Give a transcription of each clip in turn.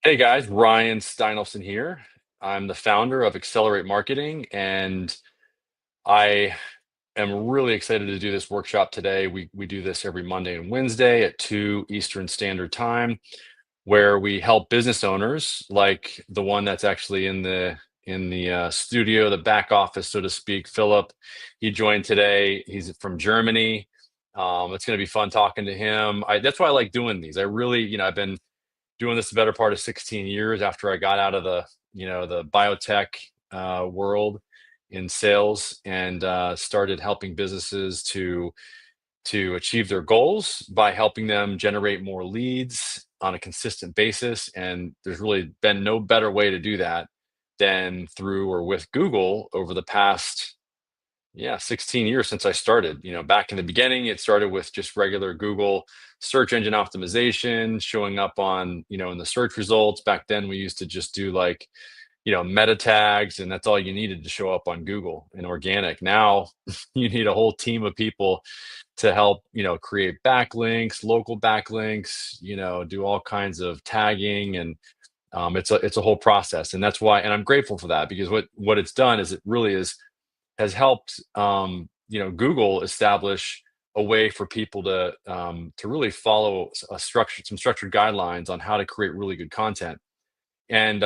Hey guys, Ryan Steinelson here. I'm the founder of Accelerate Marketing, and I am really excited to do this workshop today. We do this every Monday and Wednesday at 2 Eastern Standard Time, where we help business owners like the one that's actually in the studio, the back office, so to speak. Philip, he joined today. He's from Germany. It's going to be fun talking to him. That's why I like doing these. I really, I've been doing this the better part of 16 years after I got out of the biotech world in sales and started helping businesses to achieve their goals by helping them generate more leads on a consistent basis. And there's really been no better way to do that than through or with Google over the past 16 years since I started. Back in the beginning, it started with just regular Google search engine optimization showing up on, in the search results. Back then, we used to just do like, meta tags, and that's all you needed to show up on Google and organic. Now, you need a whole team of people to help, create backlinks, local backlinks, do all kinds of tagging, and it's a whole process. And that's why, and I'm grateful for that, because what it's done is it really has helped Google establish a way for people to really follow some structured guidelines on how to create really good content. And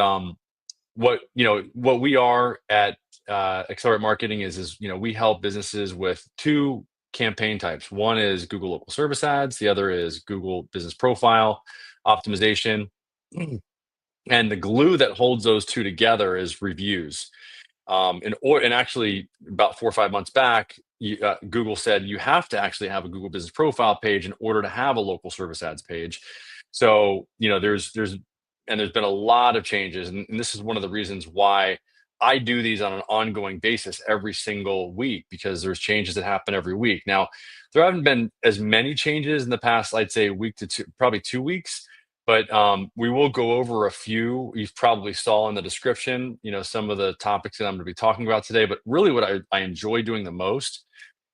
what we are at Accelerate Marketing is we help businesses with two campaign types. One is Google local service ads. The other is Google business profile optimization. And the glue that holds those two together is reviews. And actually, about 4 or 5 months back, Google said you have to actually have a Google Business Profile page in order to have a local service ads page. So there's been a lot of changes, and this is one of the reasons why I do these on an ongoing basis every single week, because there's changes that happen every week. Now, there haven't been as many changes in the past, I'd say, week to two, probably 2 weeks. But we will go over a few. You've probably saw in the description, some of the topics that I'm going to be talking about today. But really, what I enjoy doing the most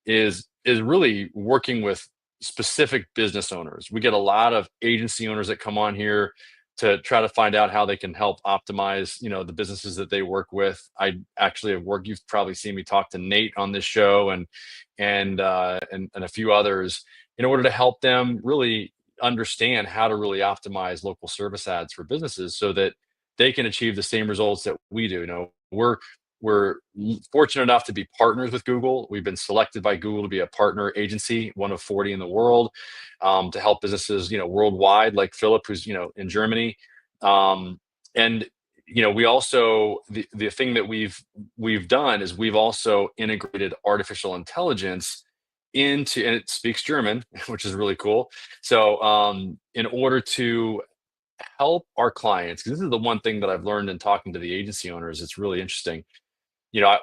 is really working with specific business owners. We get a lot of agency owners that come on here to try to find out how they can help optimize, the businesses that they work with. I actually have worked. You've probably seen me talk to Nate on this show and a few others in order to help them really understand how to really optimize local service ads for businesses so that they can achieve the same results that we do. We're fortunate enough to be partners with Google. We've been selected by Google to be a partner agency, one of 40 in the world, to help businesses, worldwide, like Philip, who's, in Germany. And we also the thing that we've done is we've also integrated artificial intelligence into, and it speaks German, which is really cool. So in order to help our clients, because this is the one thing that I've learned in talking to the agency owners, it's really interesting.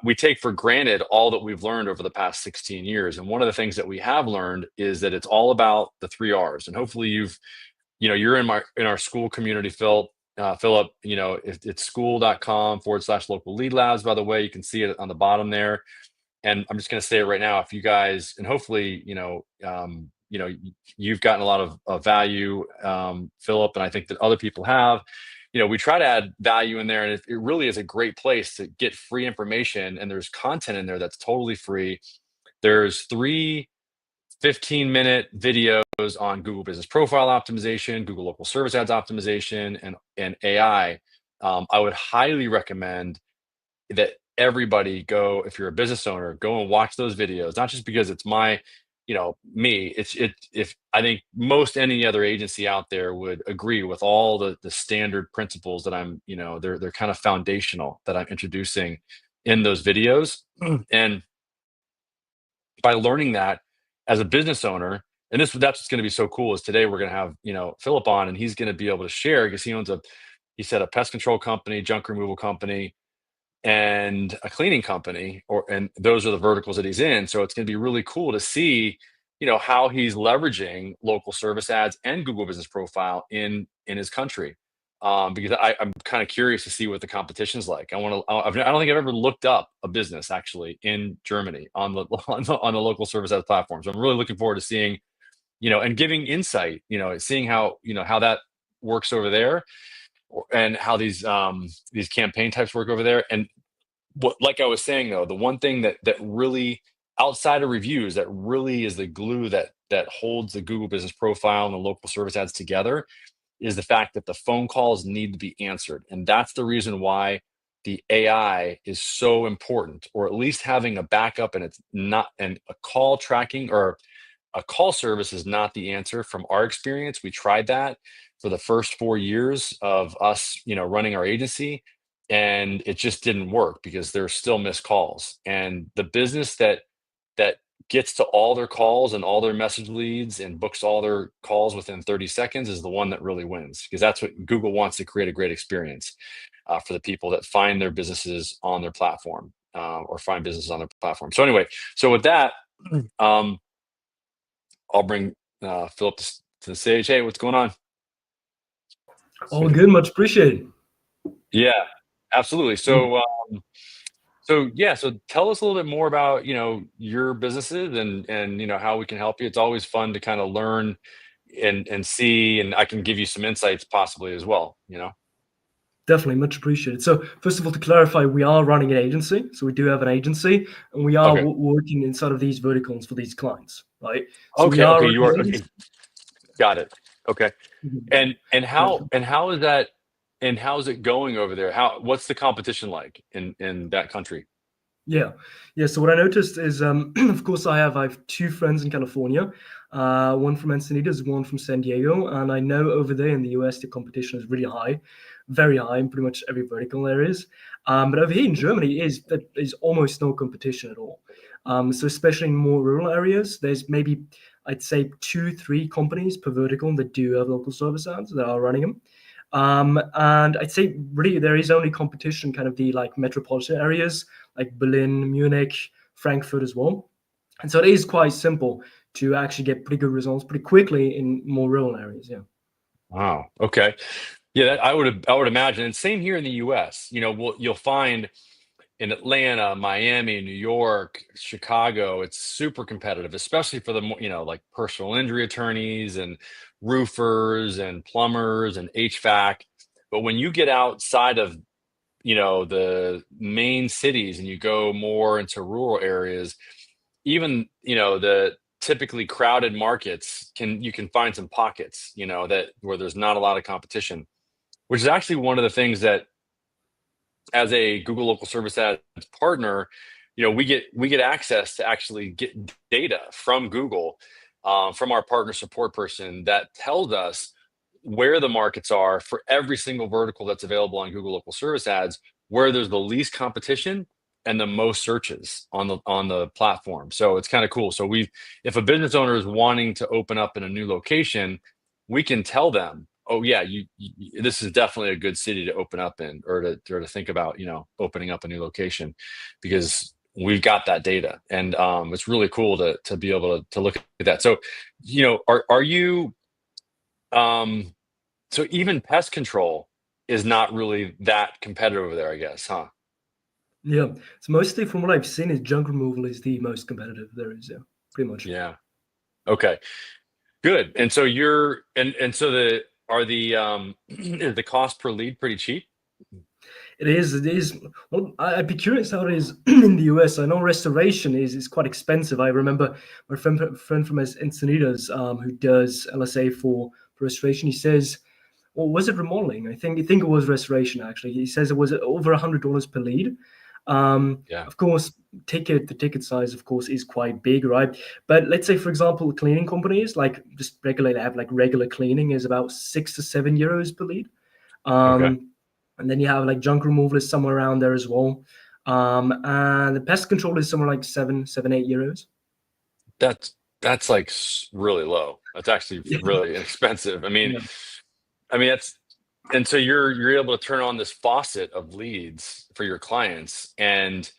We take for granted all that we've learned over the past 16 years. And one of the things that we have learned is that it's all about the 3 R's. And hopefully you're in our school community, Philip, if it's school.com/local lead labs, by the way, you can see it on the bottom there. And I'm just going to say it right now. If you guys, and hopefully, you've gotten a lot of value, Philip, and I think that other people have. We try to add value in there, and it really is a great place to get free information. And there's content in there that's totally free. There's 3 15-minute videos on Google Business Profile optimization, Google Local Service Ads optimization, and AI. I would highly recommend that everybody go, if you're a business owner, go and watch those videos, not just because it's me, if I think most any other agency out there would agree with all the standard principles that they're kind of foundational that I'm introducing in those videos. And by learning that as a business owner, and that's what's going to be so cool, is today we're going to have, Philip on, and he's going to be able to share, because he said a pest control company, junk removal company, and a cleaning company, and those are the verticals that he's in. So it's going to be really cool to see, how he's leveraging local service ads and Google Business Profile in his country. Because I'm kind of curious to see what the competition's like. I don't think I've ever looked up a business actually in Germany on the on the local service ads platform. So I'm really looking forward to seeing, and giving insight, seeing how that works over there. and how these campaign types work over there. And what, like I was saying though, the one thing that really, outside of reviews, that really is the glue that holds the Google Business Profile and the local service ads together is the fact that the phone calls need to be answered. And that's the reason why the AI is so important, or at least having a backup, and it's not, and a call tracking or a call service is not the answer from our experience. We tried that for the first 4 years of us, running our agency, and it just didn't work because there's still missed calls. And the business that gets to all their calls and all their message leads and books all their calls within 30 seconds is the one that really wins, because that's what Google wants, to create a great experience for the people that find their businesses on their platform, or find businesses on their platform. So anyway, so with that, um, I'll bring Philip to the stage. Hey, what's going on? All good, much appreciated. Yeah, absolutely. So, so tell us a little bit more about your businesses and how we can help you. It's always fun to kind of learn and see, and I can give you some insights possibly as well. Definitely, much appreciated. So first of all, to clarify, we are running an agency. So we do have an agency, and we are Okay. working inside of these verticals for these clients, right? So we Okay. are Okay. running You are an okay. agency. Got it. Okay. Mhm. And how is that? And how's it going over there? What's the competition like in that country? Yeah, yeah. So what I noticed is, of course, I have two friends in California, one from Encinitas, one from San Diego, and I know over there in the US the competition is really high, very high in pretty much every vertical there is. But over here in Germany is almost no competition at all. So especially in more rural areas, there's maybe I'd say 2, 3 companies per vertical that do have local service ads that are running them. And I'd say really there is only competition kind of the like metropolitan areas like Berlin, Munich, Frankfurt as well. And so it is quite simple to actually get pretty good results pretty quickly in more rural areas. Yeah. Wow. Okay. Yeah, I would imagine. And same here in the US. You'll find in Atlanta, Miami, New York, Chicago, it's super competitive, especially for the like personal injury attorneys and roofers and plumbers and HVAC. But when you get outside of the main cities and you go more into rural areas, even the typically crowded markets, you can find some pockets that where there's not a lot of competition, which is actually one of the things that, as a Google local service ads partner, we get access to actually get data from Google, from our partner support person, that tells us where the markets are for every single vertical that's available on Google local service ads, where there's the least competition and the most searches on the platform. So it's kind of cool. So if a business owner is wanting to open up in a new location, we can tell them, oh yeah, this is definitely a good city to open up in, or to think about opening up a new location, because we've got that data. And it's really cool to be able to look at that. So are you so even pest control is not really that competitive over there, I guess, huh? Yeah. So mostly from what I've seen is junk removal is the most competitive there is. Yeah. Pretty much. Yeah. Okay. Good. And so so is the cost per lead pretty cheap? It is. It is. Well, I'd be curious how it is in the US. I know restoration is quite expensive. I remember my friend from Encinitas, who does LSA for restoration. He says, or was it remodeling? I think it was restoration actually. He says it was over $100 per lead. Yeah. Of course, the ticket size, of course, is quite big, right? But let's say, for example, cleaning companies like just regularly have like regular cleaning is about €6 to €7 per lead. Okay. And then you have like junk removal is somewhere around there as well. And the pest control is somewhere like €7, €8. That's like really low. That's actually really inexpensive. Yeah. That's, and so you're able to turn on this faucet of leads for your clients. And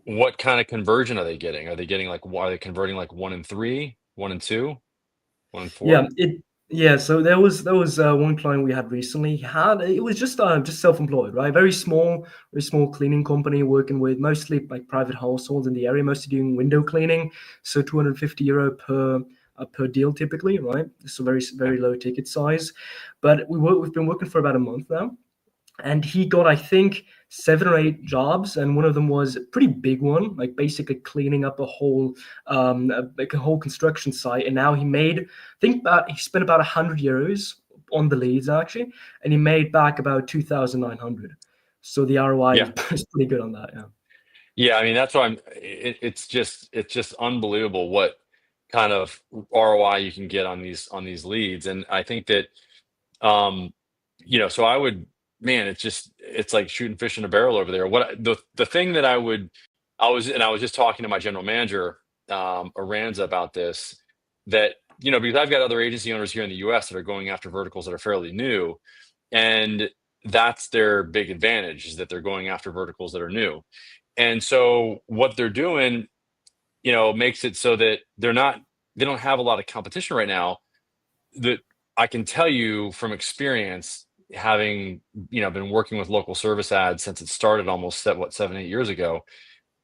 what kind of conversion are they getting? Are they converting like 1 in 3, 1 in 2, 1 in 4? Yeah, so there was one client we had recently. It was just self-employed, right? Very small cleaning company working with mostly like private households in the area, mostly doing window cleaning. So €250 per per deal typically, right? So very low ticket size. But we've been working for about a month now, and he got, I think, 7 or 8 jobs, and one of them was a pretty big one, like basically cleaning up a whole like a whole construction site. And now he spent about 100 euros on the leads actually, and he made back about 2,900. So the ROI Yeah. is pretty good on that. Yeah. Yeah, I mean that's why it's just unbelievable what kind of ROI you can get on these leads, and I think that so I would, man, it's like shooting fish in a barrel over there. The thing that I was just talking to my general manager, Aranza, about this, that because I've got other agency owners here in the U.S. that are going after verticals that are fairly new, and that's their big advantage, is that they're going after verticals that are new. And so what they're doing, makes it so that they don't have a lot of competition right now. That I can tell you from experience, having been working with local service ads since it started almost 7-8 years ago,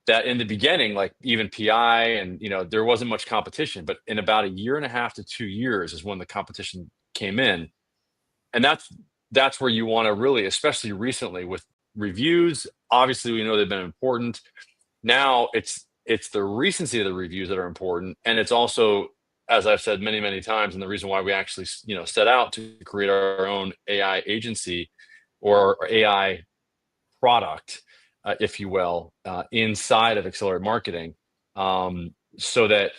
that in the beginning, like even PI, and there wasn't much competition, but in about a year and a half to 2 years is when the competition came in. And that's where you want to really, especially recently with reviews, obviously we know they've been important. Now it's the recency of the reviews that are important, and it's also, as I've said many times, and the reason why we actually set out to create our own AI agency or AI product, if you will, inside of Accelerate Marketing, so that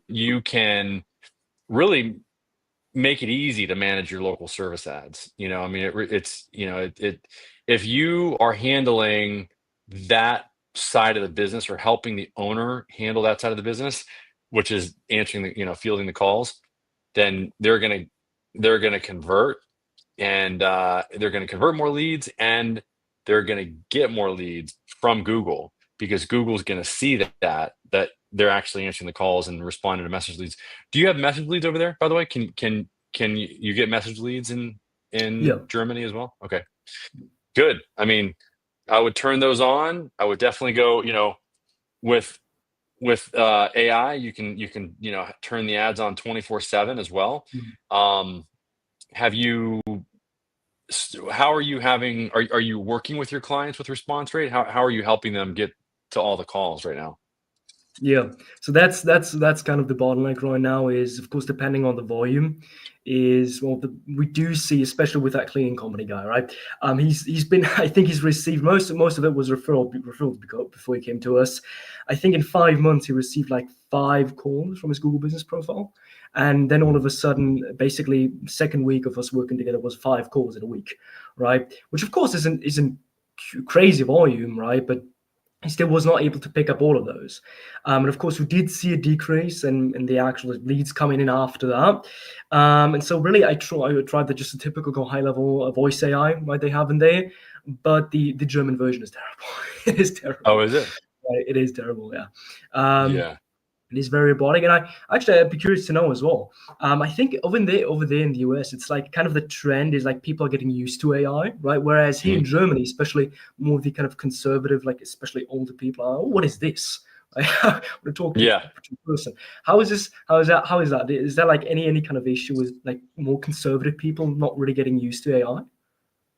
you can really make it easy to manage your local service ads. I mean, it's if you are handling that side of the business, or helping the owner handle that side of the business, which is answering fielding the calls, then they're gonna convert, and they're gonna convert more leads, and they're gonna get more leads from Google, because Google's gonna see that they're actually answering the calls and responding to message leads. Do you have message leads over there, by the way? Can you get message leads in Yeah. Germany as well? Okay, good. I mean, I would turn those on. I would definitely go, with AI, you can turn the ads on 24/7 as well. Mhm. Have you how are you having are you working with your clients with response rate? How are you helping them get to all the calls right now? Yeah, so that's kind of the bottleneck right now. Is of course depending on the volume. We do see, especially with that cleaning company guy, right? He's been I think he's received most of it was referral before he came to us. I think in 5 months he received like 5 calls from his Google Business profile, and then all of a sudden, basically second week of us working together was 5 calls in a week, right? Which of course isn't crazy volume, right? But he still was not able to pick up all of those. And of course, we did see a decrease in the actual leads coming in after that. And so really, I tried the just a typical high level voice AI, right, they have in there, but the German version is terrible. It is Oh, terrible. is it? Right? It is terrible, yeah. Um, Yeah. it is very robotic, and I'd be curious to know as well. I think over there in the US, it's like kind of the trend is like people are getting used to AI, right? Whereas here in Mhm. Germany, especially more of the kind of conservative, like especially older people, are, oh, what is this? Like, I want to talk to Yeah. a person. How is this? How is that? How is that? Is there like any kind of issue with like more conservative people not really getting used to AI?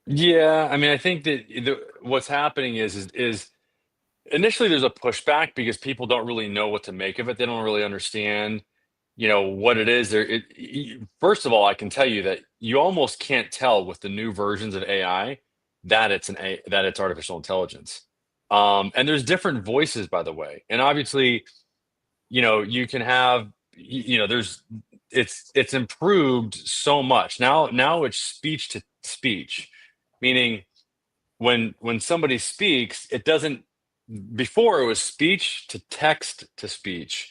Yeah. I mean, I think that what's happening is initially there's a pushback because people don't really know what to make of it. They don't really understand, what it is. First of all, I can tell you that you almost can't tell with the new versions of AI that that it's artificial intelligence. And there's different voices, by the way. And obviously, you can have, there's it's improved so much. Now it's speech to speech, meaning when somebody speaks, it doesn't, before it was speech to text to speech.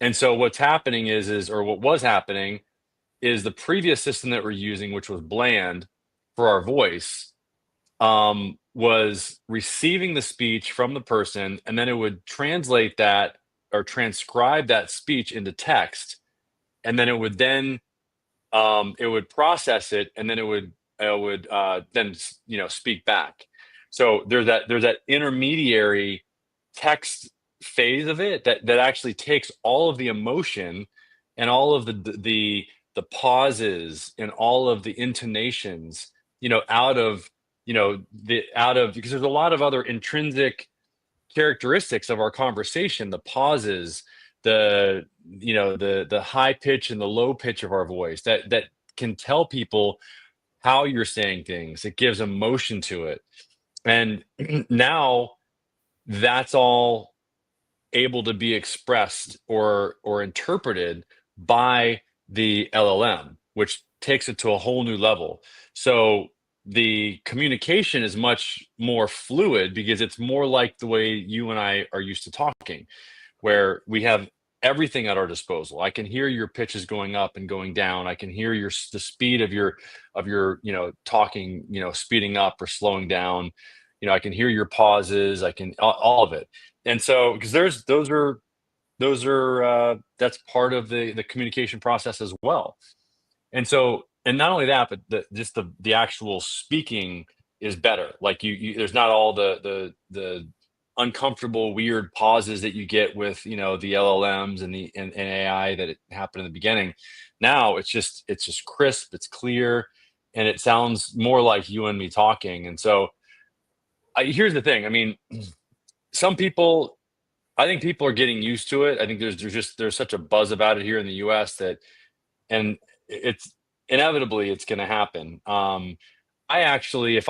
And so what's happening or what was happening is the previous system that we're using, which was bland for our voice, was receiving the speech from the person, and then it would translate that or transcribe that speech into text, and then it would process it, and then it would then speak back. So there's that intermediary text phase of it that actually takes all of the emotion and all of the pauses and all of the intonations, out of, because there's a lot of other intrinsic characteristics of our conversation, the pauses, the high pitch and the low pitch of our voice that can tell people how you're saying things. It gives emotion to it. And now that's all able to be expressed or interpreted by the LLM, which takes it to a whole new level. So the communication is much more fluid because it's more like the way you and I are used to talking, where we have everything at our disposal. I can hear your pitches going up and going down. I can hear the speed of your talking, speeding up or slowing down. I can hear your pauses. I can all of it. And so, because that's part of the communication process as well. And so, and not only that, but just the actual speaking is better. Like there's not all the uncomfortable, weird pauses that you get with the LLMs and AI that it happened in the beginning. Now it's just crisp, it's clear, and it sounds more like you and me talking. And so, here's the thing. I mean, some people, I think people are getting used to it. I think there's such a buzz about it here in the U.S. and it's inevitably it's going to happen. I actually, if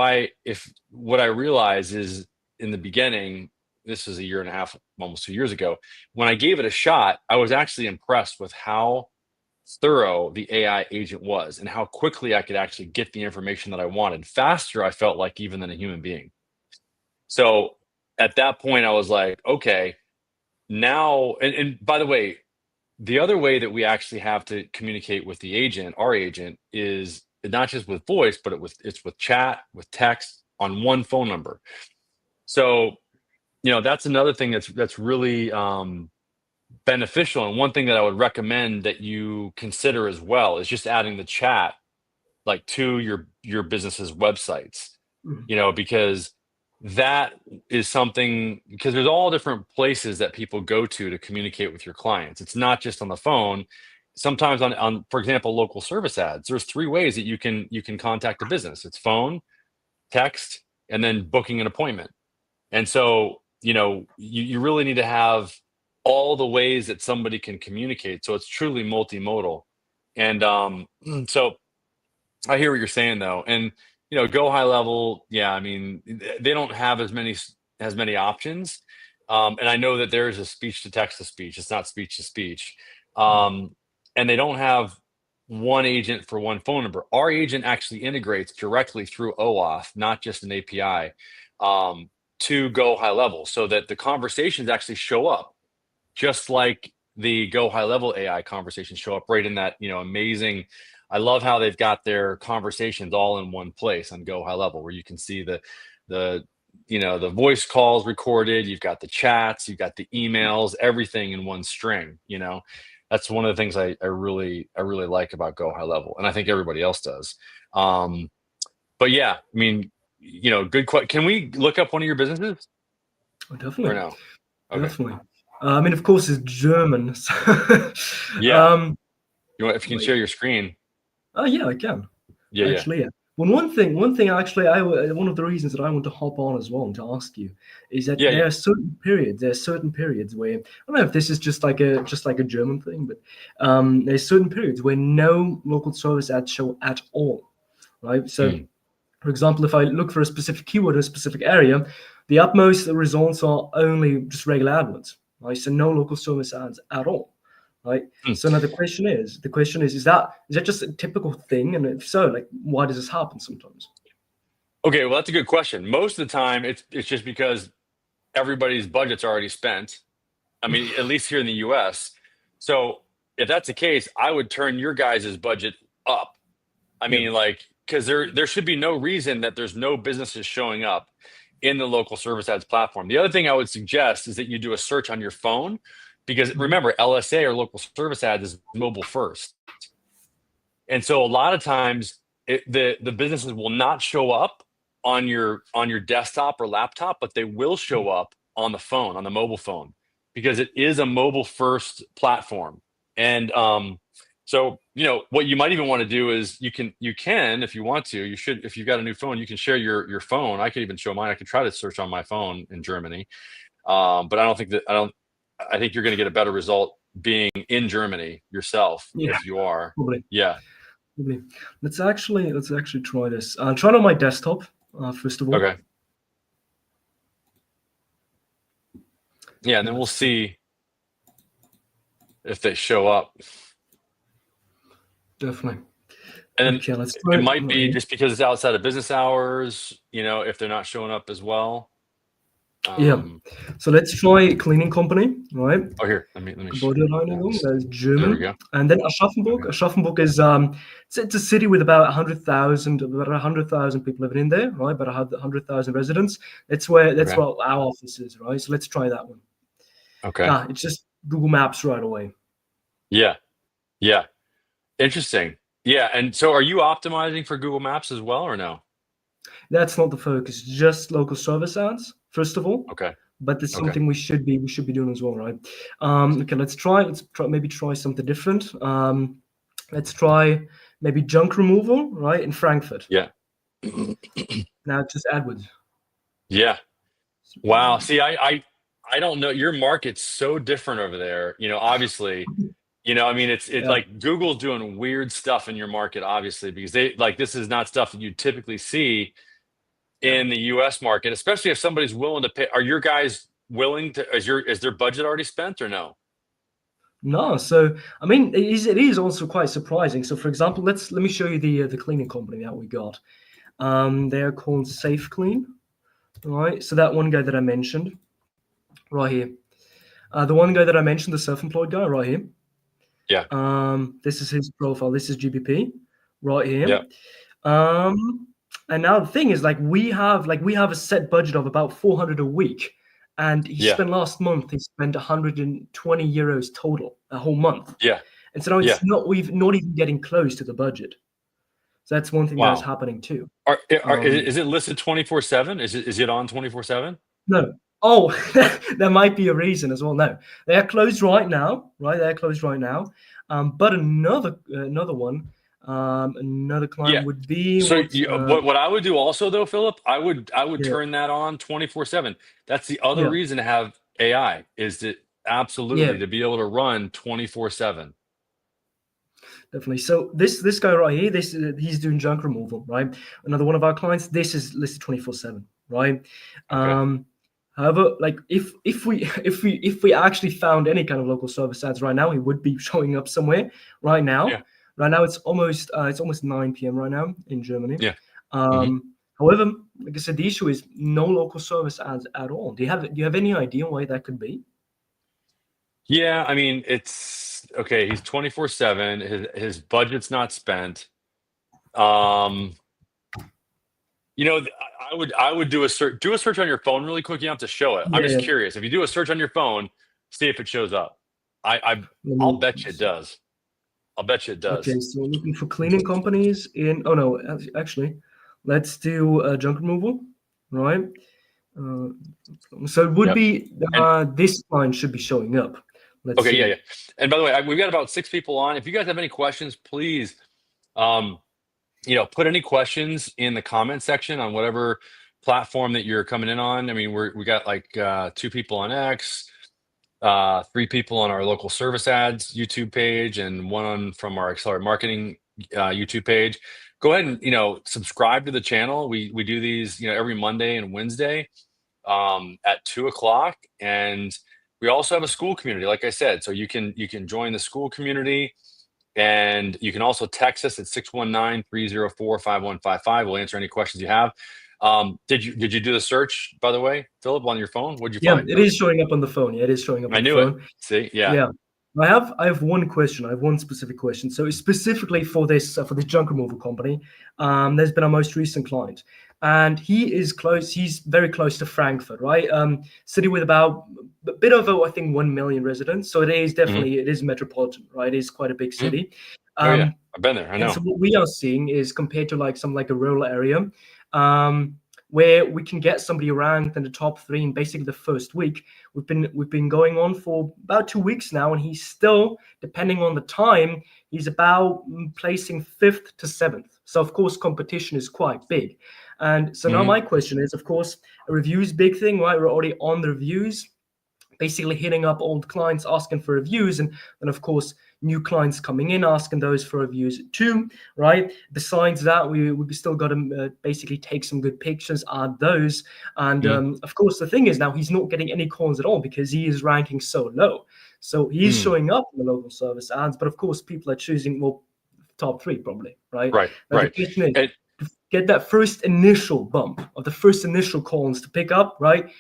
what I realize is in the beginning, this is a year and a half, almost 2 years ago, when I gave it a shot, I was actually impressed with how thorough the AI agent was and how quickly I could actually get the information that I wanted, faster, I felt like, even than a human being. So at that point, I was like, okay, now, and by the way, the other way that we actually have to communicate with the agent, our agent, is not just with voice, but it's with chat, with text, on one phone number. So, that's another thing that's really beneficial. And one thing that I would recommend that you consider as well is just adding the chat, like, to your business's websites, because that is something, because there's all different places that people go to communicate with your clients. It's not just on the phone. Sometimes on, for example, local service ads, there's 3 ways that you can contact a business. It's phone, text, and then booking an appointment. And so, you really need to have all the ways that somebody can communicate. So it's truly multimodal. And so I hear what you're saying, though. And go high level. Yeah, I mean, they don't have as many options. And I know that there is a speech to text to speech. It's not speech to speech. And they don't have one agent for one phone number. Our agent actually integrates directly through OAuth, not just an API, to go high level, so that the conversations actually show up just like the go high level AI conversations show up right in that amazing. I love how they've got their conversations all in one place on Go High Level, where you can see the voice calls recorded, you've got the chats, you've got the emails, everything in one string. That's one of the things I really like about Go High Level, and I think everybody else does. But yeah, I mean, good question. Can we look up one of your businesses? Oh, definitely. Or no? Okay. Definitely. I mean, of course, it's German. So Yeah. If you can share your screen. Yeah, I can. Yeah, Actually, yeah. Well, one thing actually, one of the reasons that I want to hop on as well and to ask you is that Yeah, there yeah. are certain periods where, I don't know if this is just like a German thing, but there's certain periods where no local service ads show at all, right? So, for example, if I look for a specific keyword in a specific area, the utmost results are only just regular AdWords, right? So no local service ads at all, right? So now the question is that just a typical thing? And if so, like, why does this happen sometimes? Okay, well, that's a good question. Most of the time, it's just because everybody's budget's already spent. I mean, at least here in the US. So if that's the case, I would turn your guys' budget up. I Yeah. mean, like, because there should be no reason that there's no businesses showing up in the local service ads platform. The other thing I would suggest is that you do a search on your phone, because remember, LSA, or local service ads, is mobile first. And so a lot of times the businesses will not show up on your desktop or laptop, but they will show up on the phone, on the mobile phone, because it is a mobile first platform. And so, what you might even want to do is you can, if you want to, you should, if you've got a new phone, you can share your phone. I could even show mine. I could try to search on my phone in Germany. But I think you're going to get a better result being in Germany yourself Yeah, if you are. probably. Yeah. Probably. Let's actually try this. I'll try it on my desktop first of all. Okay. Yeah, and then we'll Let's see. see if they show up. Definitely. And Okay, let's try it might be right. just because it's outside of business hours, if they're not showing up as well. Yeah. So let's try cleaning company, right? Oh, here, let me Gebäudereinigung, that's There we German. go. And then Aschaffenburg. Okay. Aschaffenburg is it's a city with about 100,000 people living in there, right? About 100,000 residents. That's where Okay. our office is, right? So let's try that one. Okay. It's just Google Maps right away. Yeah. Yeah. Interesting. Yeah. And so are you optimizing for Google Maps as well or no? That's not the focus, just local service ads, first of all. Okay. But it's Okay. something we should be doing as well, right? Okay, let's try maybe try something different. Let's try maybe junk removal, right, in Frankfurt. Yeah. Now just AdWords. Yeah. Wow. See, I don't know. Your market's so different over there. Obviously, I mean, it's Yeah. like Google's doing weird stuff in your market, obviously, because this is not stuff that you typically see in the US market, especially if somebody's willing to pay. Are your guys willing to, is their budget already spent or no? No, so I mean, it is also quite surprising. So, for example, let me show you the cleaning company that we got. They are called Safe Clean, right? So that one guy that I mentioned, right here, the one guy that I mentioned, the self-employed guy, right here. Yeah. This is his profile. This is GBP, right here. Yeah. And now the thing is, we have a set budget of about 400 a week. And he spent last month, he spent 120 euros total, a whole month. Yeah. And so now it's not even getting close to the budget. So that's one thing that's happening too. Is it listed 24/7? Is it on 24/7? No. Oh, there might be a reason as well. No, they are closed right now, right? They're closed right now. But another one, another client would be. So what I would do also though, Philip, I would turn that on 24/7. That's the other reason to have AI is that absolutely to be able to run 24/7. Definitely. So this guy right here, he's doing junk removal, right? Another one of our clients, this is listed 24/7, right? Okay. However, like if we actually found any kind of local service ads right now, he would be showing up somewhere right now. Yeah. Right now it's almost 9 p.m. right now in Germany. Yeah. However, like I said, the issue is no local service ads at all. Do you have any idea why that could be? Yeah, I mean, it's okay. He's 24/7. His budget's not spent. I would do a search on your phone really quick. You don't have to show it. I'm just curious. If you do a search on your phone, see if it shows up. I'll bet you it does. I'll bet you it does. Okay, so looking for cleaning companies in. Oh no, actually, let's do junk removal, right? So it would be this line should be showing up. Let's see. Yeah. And by the way, we've got about 6 people on. If you guys have any questions, please, put any questions in the comment section on whatever platform that you're coming in on. I mean, we got like 2 people on X, 3 people on our local service ads YouTube page, and 1 from our Accelerate Marketing YouTube page. Go ahead and subscribe to the channel. We do these every Monday and Wednesday at 2:00, and we also have a school community, like I said, so you can join the school community, and you can also text us at 619-304-5155. We'll answer any questions you have. Did you do the search, by the way, Philip, on your phone? What'd you find? Yeah, it is showing up on the phone. Yeah, it is showing up on the phone. I knew it. See, yeah. Yeah. I have one question. I have one specific question. So specifically for this junk removal company, there's been our most recent client, and he is close. He's very close to Frankfurt, right? City with about a bit over, I think, 1 million residents. So it is definitely it is metropolitan, right? It is quite a big city. Yeah, I've been there. I know. And so what we are seeing is compared to like a rural area, where we can get somebody ranked in the top 3 in basically the first week. We've been going on for about 2 weeks now, and he's still, depending on the time, he's about placing 5th to 7th. So of course competition is quite big. And so now my question is, of course, a review is a big thing, right? We're already on the reviews, basically hitting up old clients asking for reviews, and then of course new clients coming in asking those for reviews too, right? Besides that, we still got to basically take some good pictures, add those, and of course the thing is now he's not getting any calls at all because he is ranking so low. So he's showing up in the local service ads, but of course people are choosing, well, top 3 probably, right? Right. Now, the question is, to get that first initial bump of the first initial calls to pick up, right?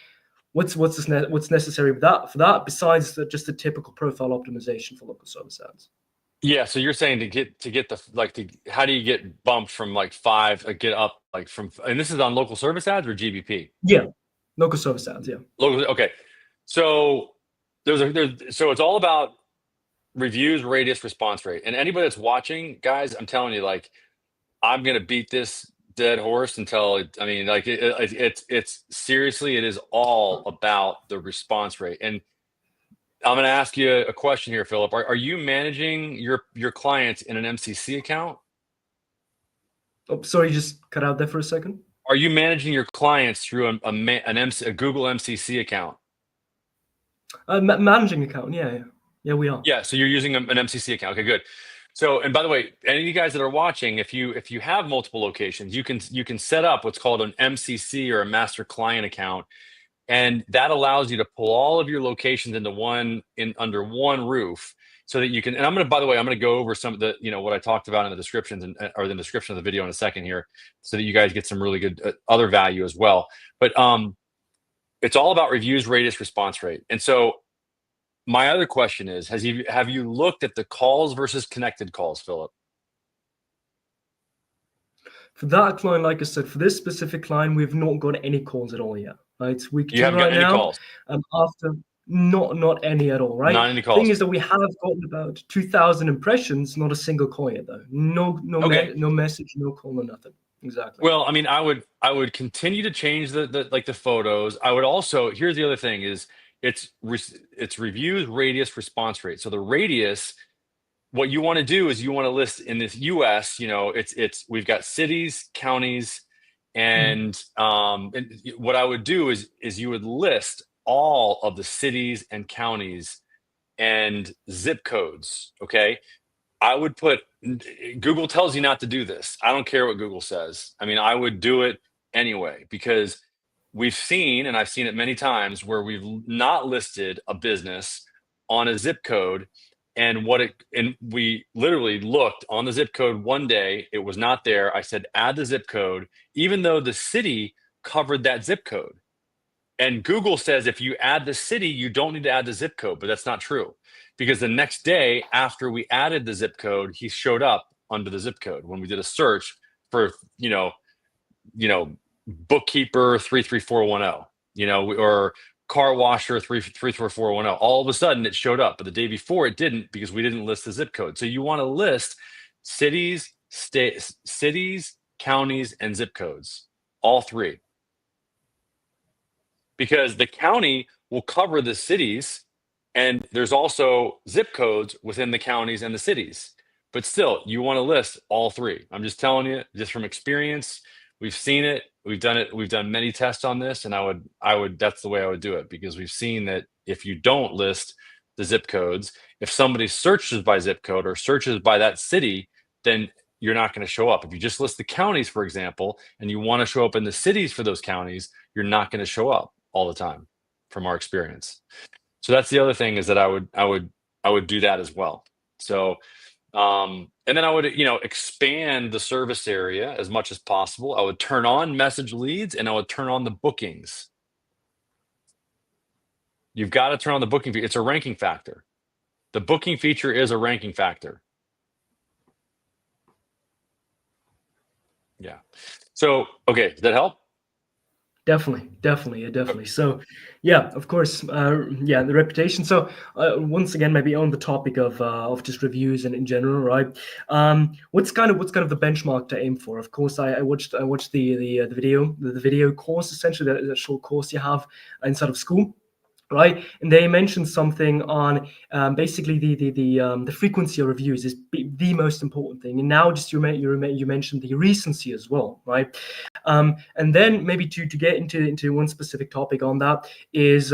What's necessary for that besides just the typical profile optimization for local service ads? Yeah, so you're saying to get how do you get bumped from like 5, get up like from, and this is on local service ads or GBP? Yeah, local service ads. Yeah. Local. Okay, so so it's all about reviews, radius, response rate, and anybody that's watching, guys, I'm telling you, like, I'm gonna beat this dead horse until I mean, like, it's seriously, it is all about the response rate. And I'm going to ask you a question here, Philip. Are you managing your clients in an MCC account? Oh, sorry, you just cut out there for a second. Are you managing your clients through a Google MCC account? Managing account, yeah, we are. Yeah, so you're using an MCC account. Okay, good. So, and by the way, any of you guys that are watching, if you have multiple locations, you can set up what's called an MCC or a master client account, and that allows you to pull all of your locations under one roof, so that you can. And by the way, I'm gonna go over some of the what I talked about in the descriptions or the description of the video in a second here, so that you guys get some really good other value as well. But it's all about reviews, radius, response rate. And so my other question is, have you looked at the calls versus connected calls, Philip? For that client, like I said, for this specific client, we've not got any calls at all yet. Right, it's week 2 haven't right got any now. calls? After not any at all, right? Not any calls. Thing is that we have gotten about 2,000 impressions, not a single call yet though. No message, no call, no nothing. Exactly. Well, I mean, I would continue to change the photos. I would also, here's the other thing is, it's reviews, radius, response rate. So the radius, what you want to do is you want to list in this US, we've got cities, counties, and what I would do is you would list all of the cities and counties and zip codes. Okay. I would put, Google tells you not to do this. I don't care what Google says. I mean, I would do it anyway, because we've seen, and I've seen it many times, where we've not listed a business on a zip code, and we literally looked on the zip code one day, it was not there. I said, add the zip code, even though the city covered that zip code. And Google says if you add the city, you don't need to add the zip code, but that's not true, because the next day after we added the zip code, he showed up under the zip code when we did a search for, bookkeeper 33410, or car washer 33410. All of a sudden it showed up, but the day before it didn't, because we didn't list the zip code. So you want to list cities, counties, and zip codes, all 3. Because the county will cover the cities, and there's also zip codes within the counties and the cities. But still, you want to list all 3. I'm just telling you, just from experience, we've seen it, we've done it, we've done many tests on this, and I would that's the way I would do it, because we've seen that if you don't list the zip codes, if somebody searches by zip code or searches by that city, then you're not going to show up. If you just list the counties, for example, and you want to show up in the cities for those counties, you're not going to show up all the time, from our experience. So that's the other thing, is that I would do that as well. So and then I would expand the service area as much as possible. I would turn on message leads, and I would turn on the bookings. You've got to turn on the booking feature. It's a ranking factor. The booking feature is a ranking factor. Yeah. So, okay, does that help? Definitely. So, yeah, of course, yeah, the reputation. So, once again, maybe on the topic of just reviews and in general, right? What's kind of the benchmark to aim for? Of course, I watched the video course, essentially the short course you have inside of school, right? And they mentioned something on basically the frequency of reviews is the most important thing. And now just you mentioned the recency as well, right? And then maybe to get into one specific topic on that is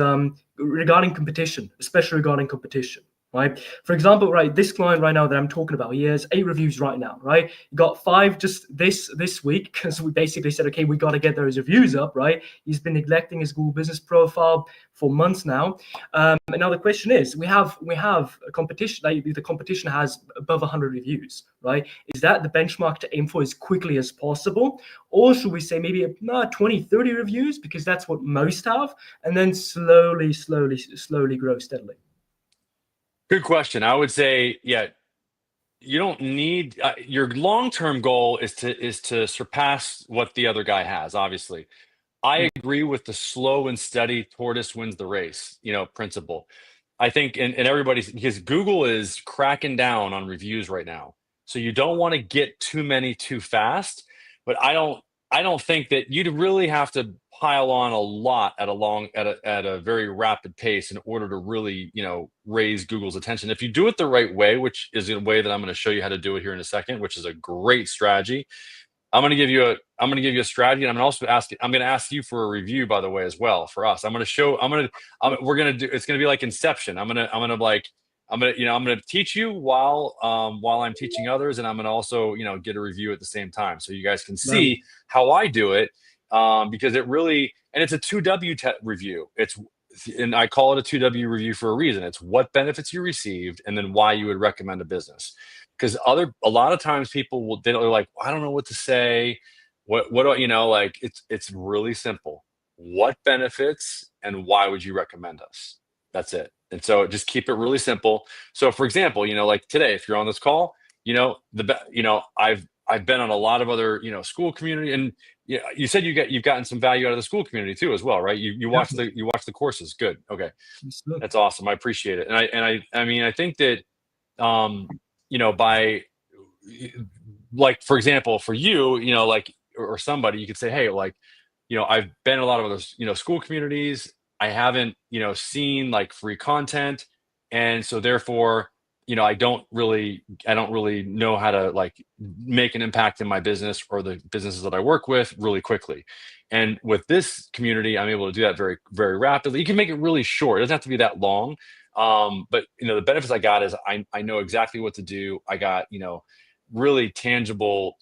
regarding competition, especially regarding competition. Right. For example, right, this client right now that I'm talking about, he has 8 reviews right now. Right, he got 5 just this week because we basically said, okay, we got to get those reviews up. Right, he's been neglecting his Google Business Profile for months now. And now the question is, we have a competition. Like the competition has above 100 reviews. Right, is that the benchmark to aim for as quickly as possible? Or should we say maybe 20, 30 reviews because that's what most have, and then slowly grow steadily? Good question. I would say, yeah, you don't need your long-term goal is to surpass what the other guy has, obviously. I agree with the slow and steady tortoise wins the race, principle. I think, and everybody's, because Google is cracking down on reviews right now. So you don't want to get too many too fast, but I don't think that you'd really have to pile on a lot at a very rapid pace in order to really, raise Google's attention. If you do it the right way, which is a way that I'm going to show you how to do it here in a second, which is a great strategy. I'm going to give you a strategy, and I'm going to ask you for a review, by the way, as well, for us. We're going to do, it's going to be like Inception. I'm going to teach you while I'm teaching others, and I'm going to also, get a review at the same time, so you guys can Love it. see how I do it. Because it's a 2W review. And I call it a 2W review for a reason. It's what benefits you received, and then why you would recommend a business. Because a lot of times people they're like, "Well, I don't know what to say. What do like?" It's really simple. What benefits and why would you recommend us? That's it. And so just keep it really simple. So for example, like today, if you're on this call, I've been on a lot of other, school community, and yeah, you said you've gotten some value out of the school community too as well, right? You watch Definitely. the courses. Good. Okay. Yes, sir. That's awesome. I appreciate it. I mean, I think that by, like, for example, for you, like, or somebody, you could say, hey, like, I've been in a lot of those, school communities. I haven't, seen like free content. And so therefore, I don't really know how to like make an impact in my business or the businesses that I work with really quickly. And with this community, I'm able to do that very, very rapidly. You can make it really short. It doesn't have to be that long. But the benefits I got is I know exactly what to do. I got, really tangible,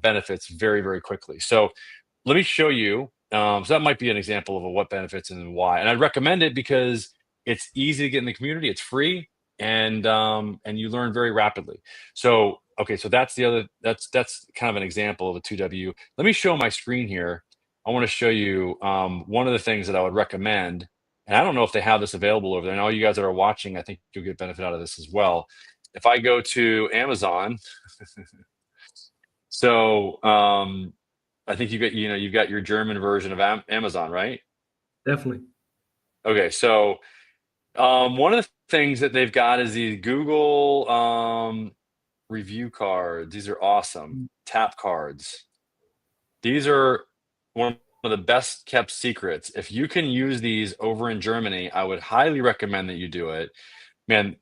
benefits very, very quickly. So let me show you. So that might be an example of a what benefits and why. And I'd recommend it because it's easy to get in the community. It's free, and you learn very rapidly. So okay, so that's kind of an example of a 2W. Let me show my screen here. I want to show you one of the things that I would recommend. And I don't know if they have this available over there. And all you guys that are watching, I think you'll get benefit out of this as well. If I go to Amazon, so I think you've got your German version of Amazon, right? Definitely. Okay, so one of the things that they've got is the Google review cards. These are awesome. Tap cards. These are one of the best kept secrets. If you can use these over in Germany, I would highly recommend that you do it. Man,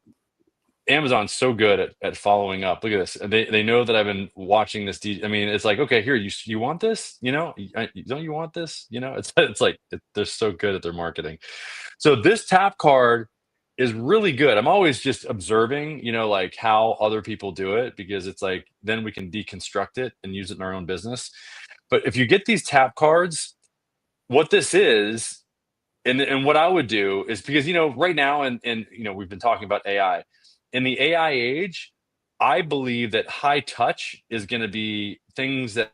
Amazon's so good at following up. Look at this. They know that I've been watching this. I mean, it's like, okay, here, you want this? Don't you want this? It's like they're so good at their marketing. So this tap card is really good. I'm always just observing, like how other people do it, because it's like then we can deconstruct it and use it in our own business. But if you get these tap cards, what this is, and what I would do is, because right now, and we've been talking about AI. In the AI age, I believe that high touch is going to be things that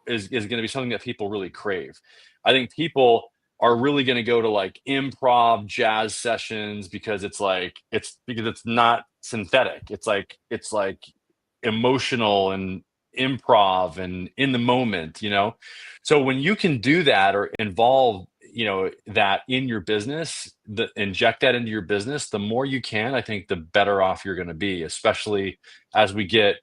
is going to be something that people really crave. I think people are really going to go to like improv jazz sessions because it's not synthetic. It's like emotional, improv and in the moment, you know? So when you can do that or involve, you know, that in your business, inject that into your business, the more you can, I think the better off you're going to be, especially as we get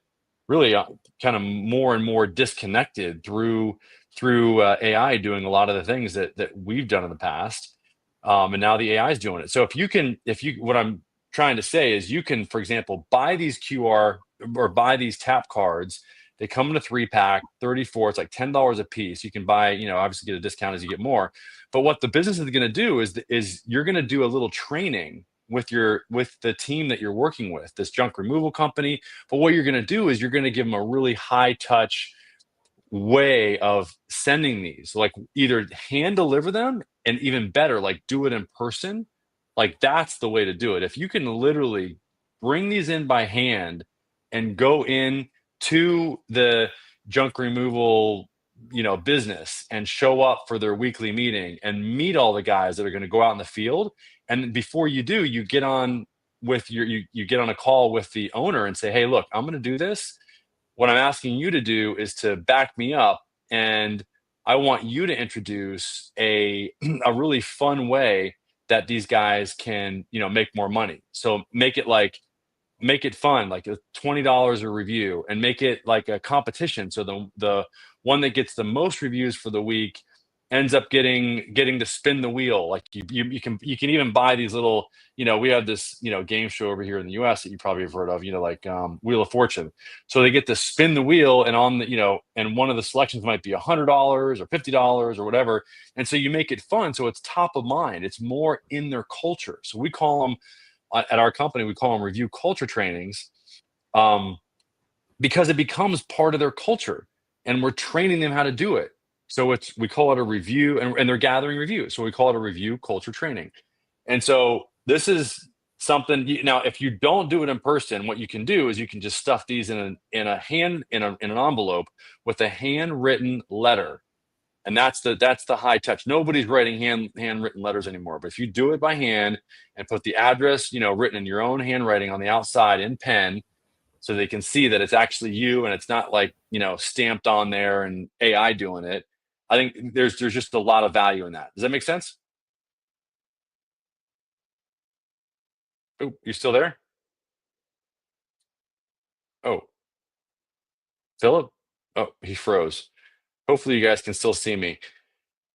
really kind of more and more disconnected through AI doing a lot of the things that we've done in the past, and now the AI is doing it. So what I'm trying to say is you can, for example, buy these QR or buy these tap cards. They come in a 3-pack, 34. It's like $10 a piece. You can buy, you know, obviously get a discount as you get more. But what the business is going to do is you're going to do a little training with the team that you're working with, this junk removal company. But what you're going to do is you're going to give them a really high touch way of sending these, like either hand deliver them, and even better, like do it in person. Like that's the way to do it. If you can literally bring these in by hand and go in to the junk removal, you know, business and show up for their weekly meeting and meet all the guys that are going to go out in the field. And before you do, you get on with you get on a call with the owner and say, hey, look, I'm going to do this. What I'm asking you to do is to back me up, and I want you to introduce a a really fun way that these guys can, you know, make more money. So make it fun, like a $20 a review, and make it like a competition. So the one that gets the most reviews for the week ends up getting to spin the wheel. Like you can even buy these little, you know, we have this, you know, game show over here in the US that you probably have heard of, you know, like Wheel of Fortune. So they get to spin the wheel, and on the, you know, and one of the selections might be $100 or $50 or whatever. And so you make it fun, so it's top of mind. It's more in their culture. So we call them, at our company, we call them review culture trainings, because it becomes part of their culture, and we're training them how to do it. So we call it a review, and they're gathering reviews. So we call it a review culture training. And so this is something. Now, if you don't do it in person, what you can do is you can just stuff these in an envelope with a handwritten letter. And that's the high touch. Nobody's writing handwritten letters anymore. But if you do it by hand and put the address, you know, written in your own handwriting on the outside in pen, so they can see that it's actually you and it's not like, you know, stamped on there and AI doing it. I think there's just a lot of value in that. Does that make sense? Oh, you still there? Oh, Philip? Oh, he froze. Hopefully you guys can still see me.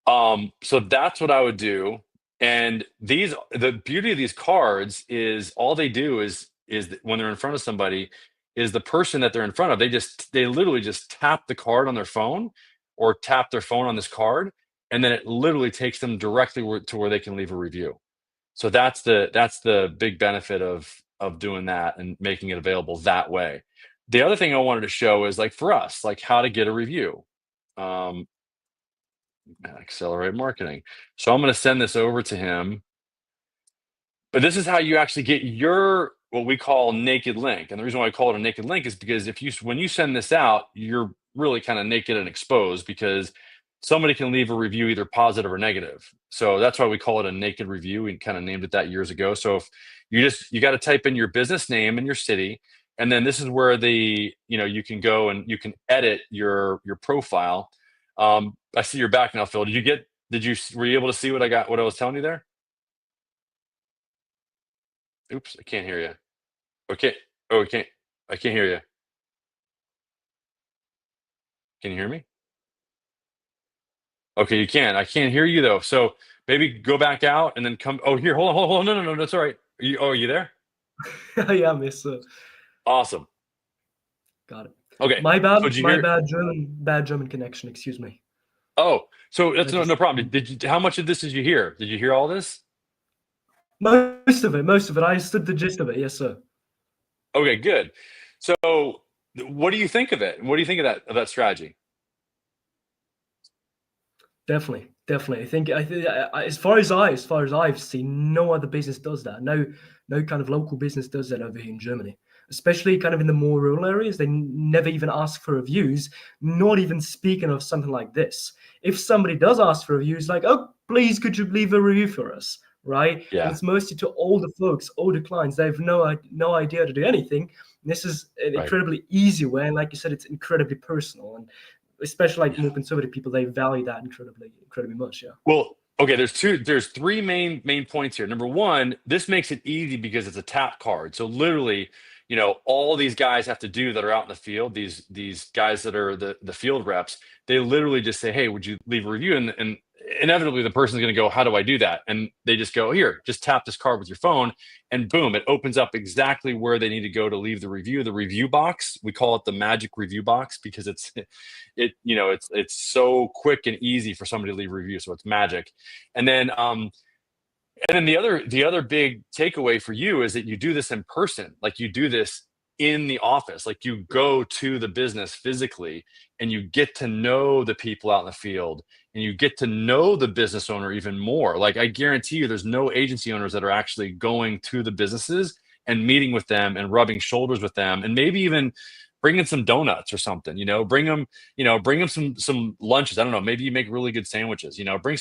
So that's what I would do. And the beauty of these cards is all they do is that when they're in front of somebody, is the person that they're in front of, they literally just tap the card on their phone or tap their phone on this card, and then it literally takes them directly to where they can leave a review. So that's the big benefit of doing that and making it available that way. The other thing I wanted to show is, like, for us, like how to get a review. Um, Accelerate marketing. So I'm going to send this over to him. But this is how you actually get your what we call naked link. And the reason why I call it a naked link is because when you send this out, you're really kind of naked and exposed, because somebody can leave a review either positive or negative. So that's why we call it a naked review. We kind of named it that years ago. So if you got to type in your business name and your city, and then this is where you can go and you can edit your profile. I see you're back now, Phil. Were you able to see what I was telling you there? Oops, I can't hear you. Okay. Oh, I can't hear you. Can you hear me? Okay, you can. I can't hear you though. So maybe go back out and then come. Oh, here, hold on. No, that's all right. Are you there? Yeah, miss. Awesome. Got it. Okay. My bad. So did you My hear? bad German connection. Excuse me. Oh, so that's I no just problem. How much of this did you hear? Did you hear all this? most of it. Most of it. I understood the gist of it. Yes, sir. Okay, good. So what do you think of it? What do you think of that strategy? Definitely, definitely. As far as I've seen, no other business does that. No kind of local business does that over here in Germany, especially kind of in the more rural areas. They never even ask for reviews. Not even speaking of something like this. If somebody does ask for reviews, like, oh, please, could you leave a review for us? right? And Yeah. it's mostly to older folks, older clients. They have no idea to do anything. This is an Right. incredibly easy way, and like you said, it's incredibly personal, and especially like Yeah. more conservative people, they value that incredibly much. Yeah. Well, okay, there's three main points here. Number one, this makes it easy because it's a tap card. So literally, all these guys have to do that are out in the field, these guys that are the field reps, they literally just say, "Hey, would you leave a review?" And inevitably the person's going to go, "How do I do that?" And they just go, "Here, just tap this card with your phone," and boom, it opens up exactly where they need to go to leave the review box. We call it the magic review box because it's so quick and easy for somebody to leave a review, so it's magic. And then the other big takeaway for you is that you do this in person. Like, you do this in the office. Like, you go to the business physically and you get to know the people out in the field, and you get to know the business owner even more. Like, I guarantee you there's no agency owners that are actually going to the businesses and meeting with them and rubbing shoulders with them, and maybe even bringing some donuts or something. Bring them some lunches. I don't know, maybe you make really good sandwiches. Bring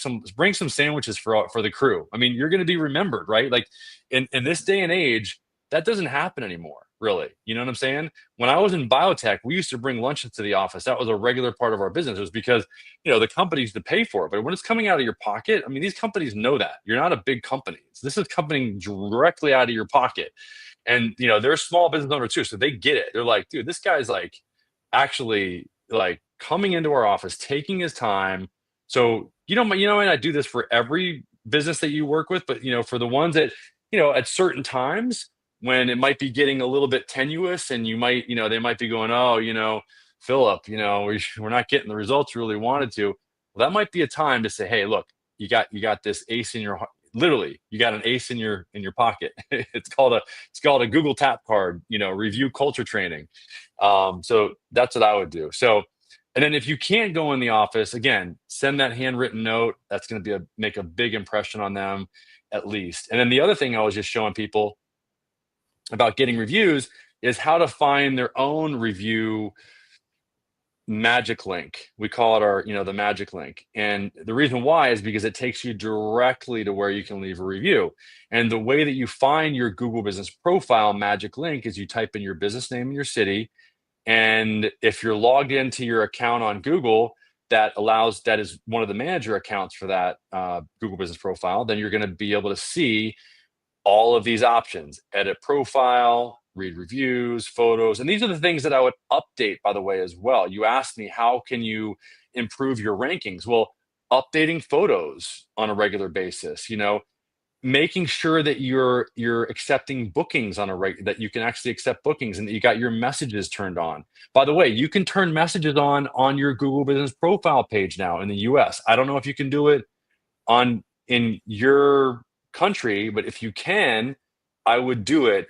some sandwiches for the crew. I mean, you're going to be remembered, right? Like, in this day and age, that doesn't happen anymore, really. You know what I'm saying? When I was in biotech, we used to bring lunches to the office. That was a regular part of our business. It was because the companies to pay for it. But when it's coming out of your pocket, I mean, these companies know that you're not a big company. This is coming directly out of your pocket. And they're a small business owner too, so they get it. They're like, dude, this guy's like actually like coming into our office, taking his time. So and I do this for every business that you work with, but for the ones that at certain times when it might be getting a little bit tenuous, and they might be going, oh, Philip, we're not getting the results we really wanted to. Well, that might be a time to say, hey, look, you got this ace in your, literally, you got an ace in your pocket. It's called a Google Tap card, review culture training. So that's what I would do. So, and then if you can't go in the office, again, send that handwritten note. That's going to make a big impression on them, at least. And then the other thing I was just showing people about getting reviews is how to find their own review magic link. We call it the magic link. And the reason why is because it takes you directly to where you can leave a review. And the way that you find your Google Business Profile magic link is you type in your business name and your city. And if you're logged into your account on Google, that is one of the manager accounts for that Google Business Profile, then you're going to be able to see all of these options: edit profile, read reviews, photos. And these are the things that I would update, by the way, as well. You asked me, how can you improve your rankings? Well, updating photos on a regular basis, making sure that you're accepting bookings that you can actually accept bookings, and that you got your messages turned on. By the way, you can turn messages on your Google Business Profile page now in the US. I don't know if you can do it in your country, but if you can, I would do it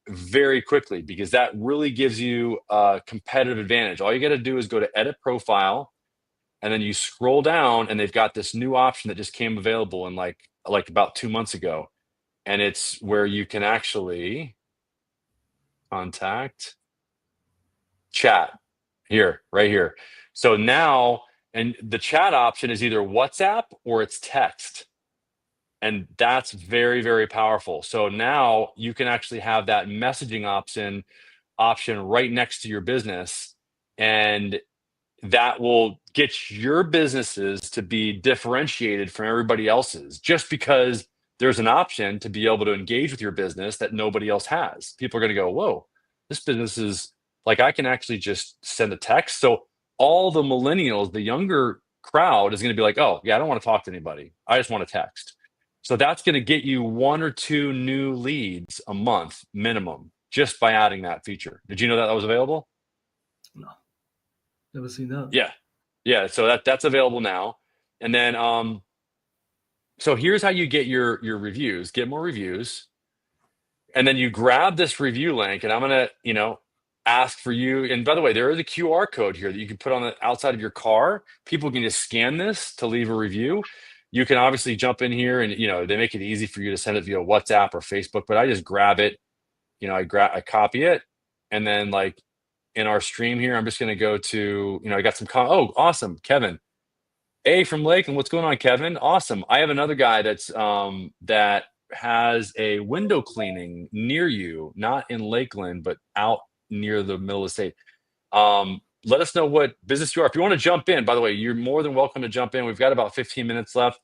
very quickly, because that really gives you a competitive advantage. All you got to do is go to edit profile, and then you scroll down, and they've got this new option that just came available in like about 2 months ago. And it's where you can actually contact chat right here. So now, and the chat option is either WhatsApp or it's text. And that's very, very powerful. So now you can actually have that messaging option right next to your business, and that will get your businesses to be differentiated from everybody else's, just because there's an option to be able to engage with your business that nobody else has. People are going to go, whoa, this business is like, I can actually just send a text. So all the millennials, the younger crowd, is going to be like, oh yeah, I don't want to talk to anybody, I just want to text. So that's going to get you 1 or 2 new leads a month minimum, just by adding that feature. Did you know that was available? No, never seen that. Yeah. So that's available now. And then so here's how you get your reviews, get more reviews. And then you grab this review link, and I'm gonna, ask for you. And by the way, there is a QR code here that you can put on the outside of your car. People can just scan this to leave a review. You can obviously jump in here, and they make it easy for you to send it via WhatsApp or Facebook, but I just grab it, I copy it, and then, in our stream here, I'm just going to go to, I got some, oh, awesome, Kevin. Hey, from Lakeland, what's going on, Kevin? Awesome. I have another guy that's that has a window cleaning near you, not in Lakeland, but out near the middle of the state. Let us know what business you are. If you want to jump in, by the way, you're more than welcome to jump in. We've got about 15 minutes left.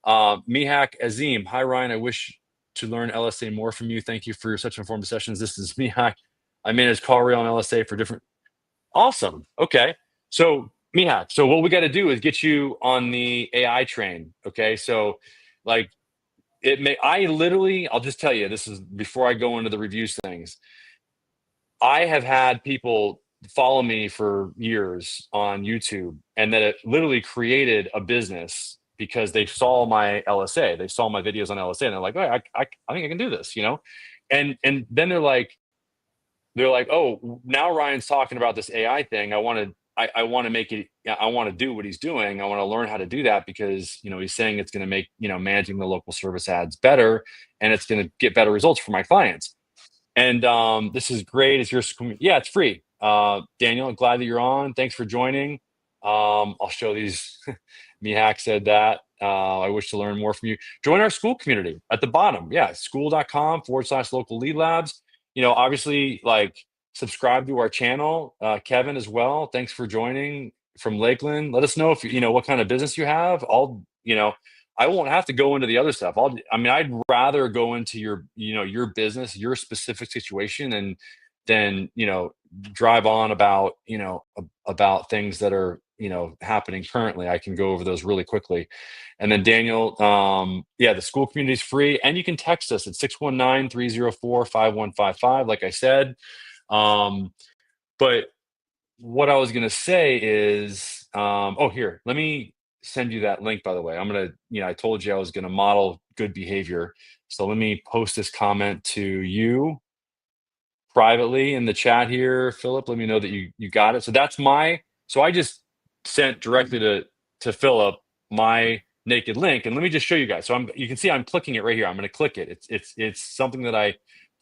Mihak Azim, hi Ryan. I wish to learn LSA more from you. Thank you for such informative sessions. This is Mihak. I manage call rail and LSA for different. Awesome. Okay. So Mihak, so what we got to do is get you on the AI train. Okay. So like I literally, I'll just tell you, this is before I go into the reviews things. I have had people follow me for years on YouTube, and that it literally created a business because they saw my LSA, they saw my videos on LSA, and they're like, "Oh, I think I can do this," you know. And then they're like, "Oh, now Ryan's talking about this AI thing. I want to make it. I want to do what he's doing. I want to learn how to do that because he's saying it's going to make managing the local service ads better, and it's going to get better results for my clients." And this is great. It's your yeah, it's free. Daniel, I'm glad that you're on. Thanks for joining. I'll show these. Mihak said that. I wish to learn more from you. Join our school community at the bottom. Yeah, school.com/local lead labs. Obviously, like subscribe to our channel. Kevin as well. Thanks for joining from Lakeland. Let us know if what kind of business you have. I won't have to go into the other stuff. I'd rather go into your business, your specific situation, and then, drive on about things that are, happening currently. I can go over those really quickly. And then Daniel, yeah, the school community is free, and you can text us at 619-304-5155, like I said. But what I was going to say is, oh, here, let me send you that link, by the way. I told you I was going to model good behavior. So let me post this comment to you privately in the chat here. Philip, let me know that you got it. So I just sent directly to Philip my naked link. And let me just show you guys. So you can see I'm clicking it right here. I'm going to click it. It's something that I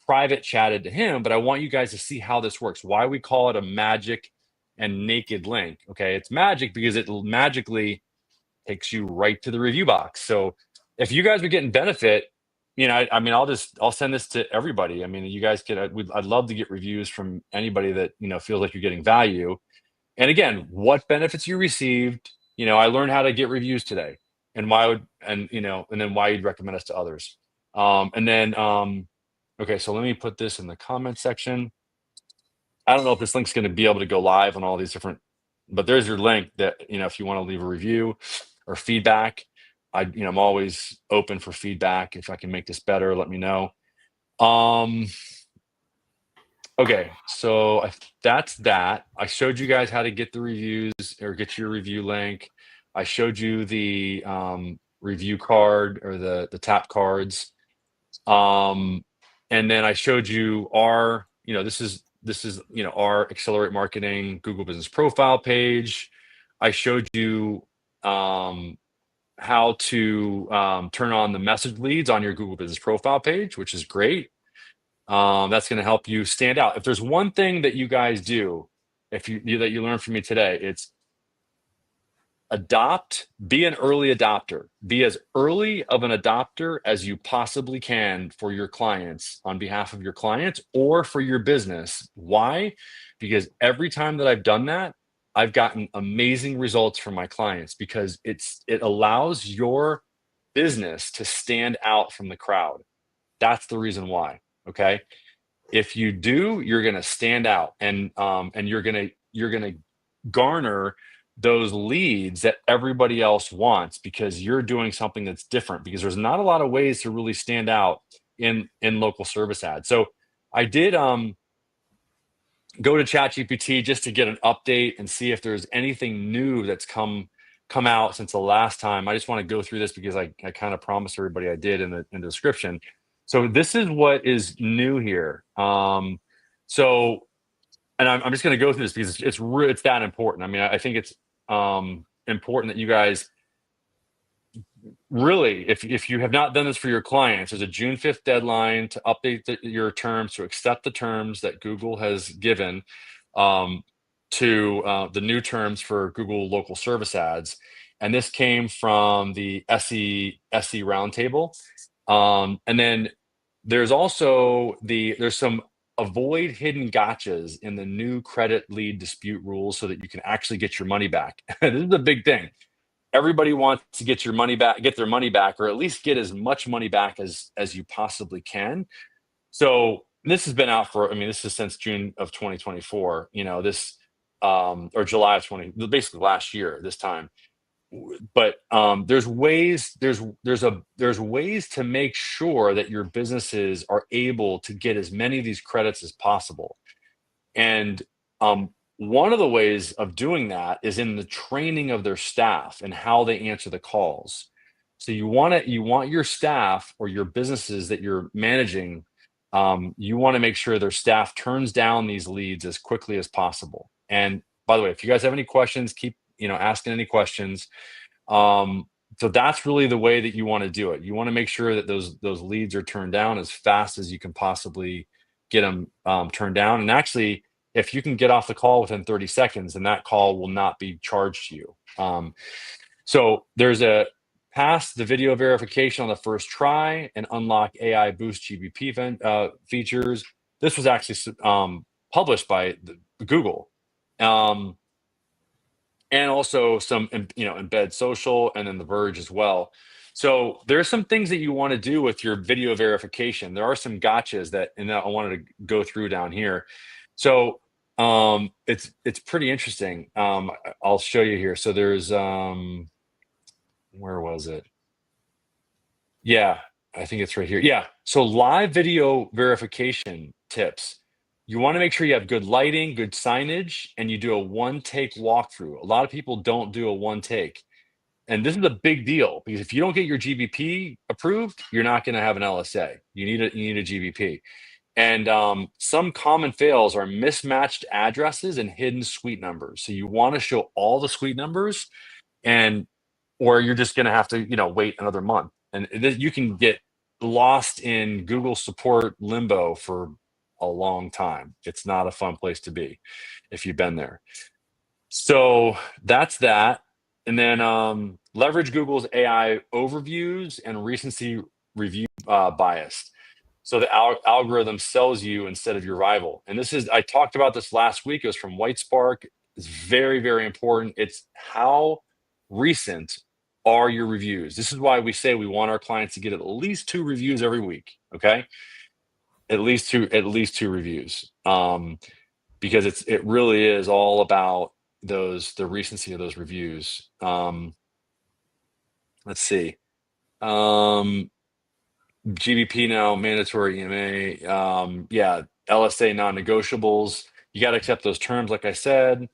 private chatted to him, but I want you guys to see how this works, why we call it a magic and naked link. Okay, it's magic because it magically takes you right to the review box. So if you guys are getting benefit, I'll send this to everybody. You guys I'd love to get reviews from anybody that feels like you're getting value. And again, what benefits you received. I learned how to get reviews today, and then why you'd recommend us to others. Okay, so let me put this in the comment section. I don't know if this link's going to be able to go live on all these different, but there's your link that, if you want to leave a review or feedback, I'm always open for feedback. If I can make this better, let me know. Okay, so that's that. I showed you guys how to get the reviews or get your review link. I showed you the review card or the tap cards. And then I showed you our, this is our Accelerate Marketing Google Business Profile page. I showed you how to turn on the message leads on your Google Business Profile page, which is great. That's going to help you stand out. If there's one thing that you guys do, that you learned from me today, it's be an early adopter. Be as early of an adopter as you possibly can for your clients, on behalf of your clients or for your business. Why? Because every time that I've done that, I've gotten amazing results from my clients, because it allows your business to stand out from the crowd. That's the reason why. Okay. If you do, you're going to stand out, and you're going to garner those leads that everybody else wants, because you're doing something that's different, because there's not a lot of ways to really stand out in local service ads. So I did go to ChatGPT just to get an update and see if there's anything new that's come out since the last time. I just want to go through this because I kind of promised everybody I did in the description. So this is what is new here. And I'm just going to go through this because it's that important. I think it's important that you guys really, if you have not done this for your clients, there's a June 5th deadline to update your terms, to accept the terms that Google has given to the new terms for Google local service ads. And this came from the SE roundtable. And then there's also there's some avoid hidden gotchas in the new credit lead dispute rules so that you can actually get your money back. This is a big thing. Everybody wants to get your money back, get their money back, or at least get as much money back as you possibly can. So this has been out for, I mean, this is since June of 2024, you know, this, or July of 20, basically last year, this time. But there's ways, there's ways to make sure that your businesses are able to get as many of these credits as possible. And one of the ways of doing that is in the training of their staff and how they answer the calls. So you want your staff or your businesses that you're managing, you want to make sure their staff turns down these leads as quickly as possible. And by the way, if you guys have any questions, keep asking any questions. So that's really the way that you want to do it. You want to make sure that those leads are turned down as fast as you can possibly get them turned down. And actually, if you can get off the call within 30 seconds, then that call will not be charged to you. So there's a pass the video verification on the first try and unlock AI boost GBP features. This was actually published by Google. And also some, embed social, and then The Verge as well. So there's some things that you want to do with your video verification. There are some gotchas that I wanted to go through down here. So it's pretty interesting. I'll show you here. So there's where was it? Yeah, I think it's right here. Yeah. So live video verification tips. You want to make sure you have good lighting, good signage, and you do a one-take walkthrough. A lot of people don't do a one-take. And this is a big deal because if you don't get your GBP approved, you're not going to have an LSA. You need a GBP. And some common fails are mismatched addresses and hidden suite numbers. So you want to show all the suite numbers, or you're just going to have to, wait another month. And you can get lost in Google support limbo for a long time. It's not a fun place to be if you've been there. So that's that. And then leverage Google's AI overviews and recency review bias. So the algorithm sells you instead of your rival. And I talked about this last week. It was from Whitespark. It's very, very important. It's how recent are your reviews. This is why we say we want our clients to get at least 2 reviews every week. Okay. At least two reviews. Because it really is all about the recency of those reviews. Let's see. GBP now mandatory EMA. Yeah, LSA non-negotiables. You got to accept those terms, like I said.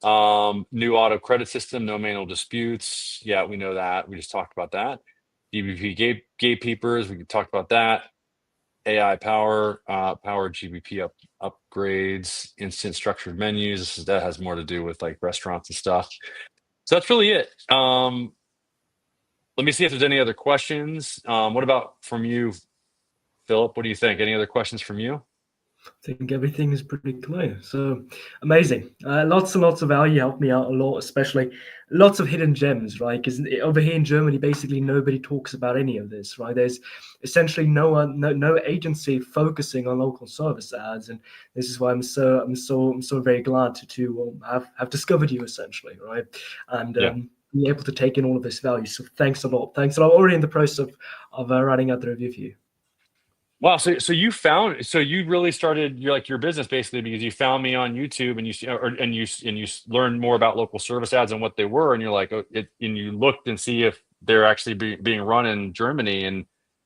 New auto credit system, no manual disputes. Yeah, we know that. We just talked about that. GBP gatekeepers. We talked about that. AI powered GBP upgrades, instant structured menus. That has more to do with like restaurants and stuff. So that's really it. Let me see if there's any other questions. What about from you, Philip? What do you think? Any other questions from you? I think everything is pretty clear. So amazing. Lots and lots of value. Helped me out a lot, especially lots of hidden gems, right? Because over here in Germany, basically nobody talks about any of this, right? There's essentially no agency focusing on local service ads, and this is why I'm so very glad to have discovered you essentially, right? And be able to take in all of this value. So thanks a lot. Thanks a lot. Already in the process of writing out the review for you. Wow. So you really started your business basically because you found me on YouTube and you learned more about local service ads and what they were. And you're like, and you looked and see if they're actually being run in Germany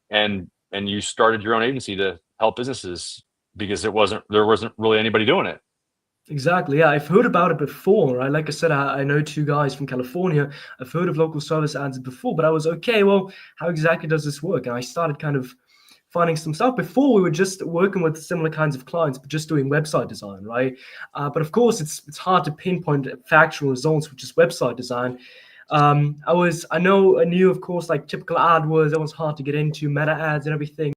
and you started your own agency to help businesses because there wasn't really anybody doing it. Exactly. Yeah, I've heard about it before, right? Like I said, I know 2 guys from California. I've heard of local service ads before, but I was okay. Well, how exactly does this work? And I started kind of finding some stuff. Before we were just working with similar kinds of clients, but just doing website design, right? But of course, it's hard to pinpoint factual results with just website design. I knew of course like typical AdWords. That was hard to get into, meta ads and everything.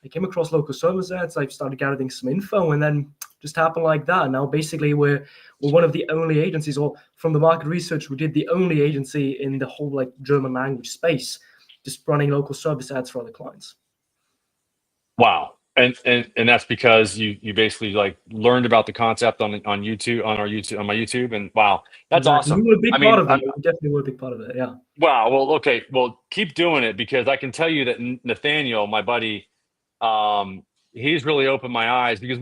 I came across local service ads. I started gathering some info, and then just happened like that. Now, basically, we're one of the only agencies, or from the market research we did, the only agency in the whole like German language space, just running local service ads for other clients. Wow. And that's because you basically like learned about the concept on YouTube, on my YouTube, and wow, that's Exactly. awesome. We were a big I part mean, of it. We definitely were a big part of it. Yeah. wow. Well, okay. Well, keep doing it, because I can tell you that Nathaniel, my buddy, he's really opened my eyes, because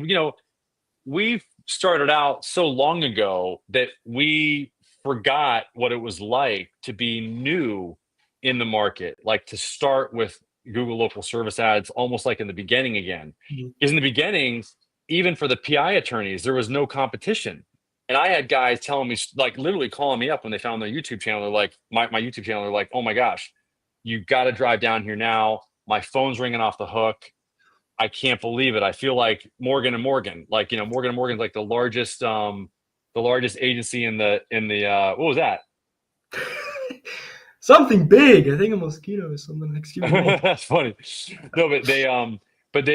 we started out so long ago that we forgot what it was like to be new in the market, like to start with Google local service ads almost like in the beginning again. Mhm. Because in the beginning, even for the PI attorneys, there was no competition. And I had guys telling me, like literally calling me up when they found their YouTube channel. They're like, my YouTube channel, they're like, oh my gosh, you got to drive down here now. My phone's ringing off the hook. I can't believe it. I feel like Morgan and Morgan, like, Morgan and Morgan's like the largest agency in the what was that? Something big. I think a mosquito or something. Excuse me. That's funny. No, but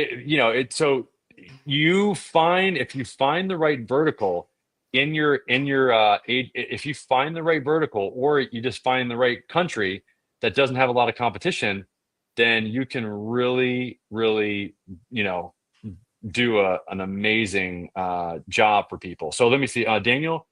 so if you find the right vertical if you find the right vertical, or you just find the right country that doesn't have a lot of competition, then you can really, really, do an amazing job for people. So let me see, Daniel,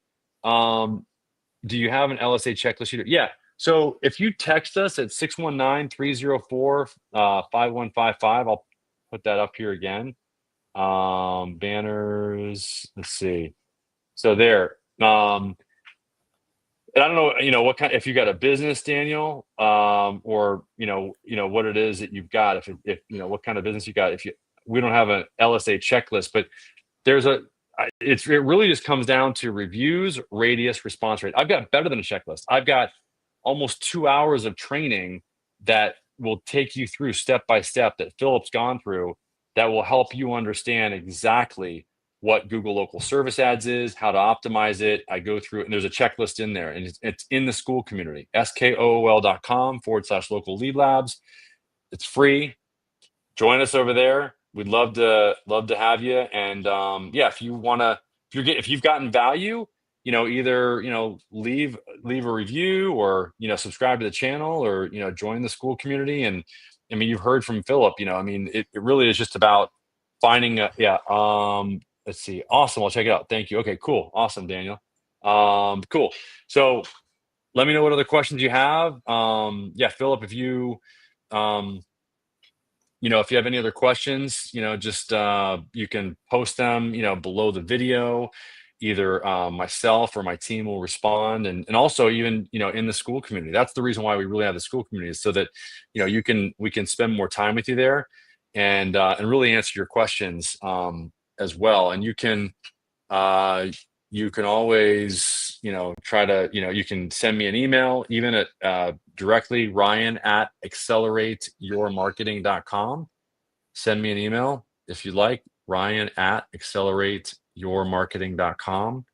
do you have an LSA checklist? Yeah. So if you text us at 619-304-5155, I'll put that up here again. Banners, let's see. So there. And I don't know, what kind, if you got a business, Daniel, or what it is that you've got, if what kind of business you got. We don't have an LSA checklist, but it really just comes down to reviews, radius, response rate. I've got better than a checklist. I've got almost 2 hours of training that will take you through step by step, that Philip's gone through, that will help you understand exactly what Google local service ads is, how to optimize it. I go through it, and there's a checklist in there, and it's in the school community, skool.com/local lead labs. It's free. Join us over there. We'd love to have you. And yeah, if you've gotten value, either leave a review, or subscribe to the channel, or join the school community. And I mean, you've heard from Philip. It really is just about finding let's see. Awesome. I'll check it out. Thank you. Okay, cool. Awesome, Daniel. Cool. So let me know what other questions you have. Yeah, Philip, if you if you have any other questions, just you can post them, below the video. Either myself or my team will respond, and also even in the school community. That's the reason why we really have the school community, is so that we can spend more time with you there, and really answer your questions as well. And you can always try to you can send me an email, even at directly, Ryan@accelerateyourmarketing.com. Send me an email if you'd like, Ryan@accelerateyourmarketing.com,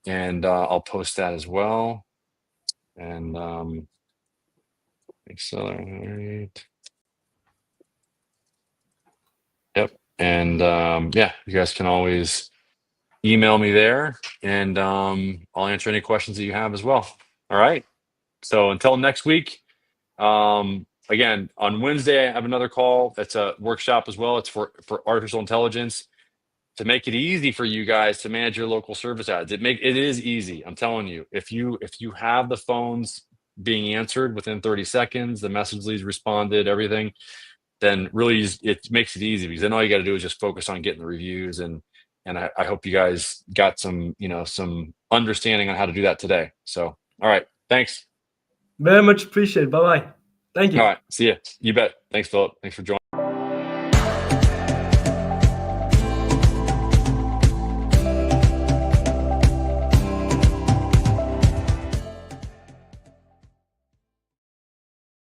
and I'll post that as well. And accelerate. Yep. And yeah, you guys can always email me there, and I'll answer any questions that you have as well. All right. So until next week, again, on Wednesday, I have another call. That's a workshop as well. It's for artificial intelligence, to make it easy for you guys to manage your local service ads. It is easy. I'm telling you, if you have the phones being answered within 30 seconds, the message leads responded, everything, then really it makes it easy, because then all you got to do is just focus on getting the reviews. And I hope you guys got some understanding on how to do that today. So, all right. Thanks. Very much appreciated. Bye-bye. Thank you. All right. See ya. You bet. Thanks, Philip. Thanks for joining.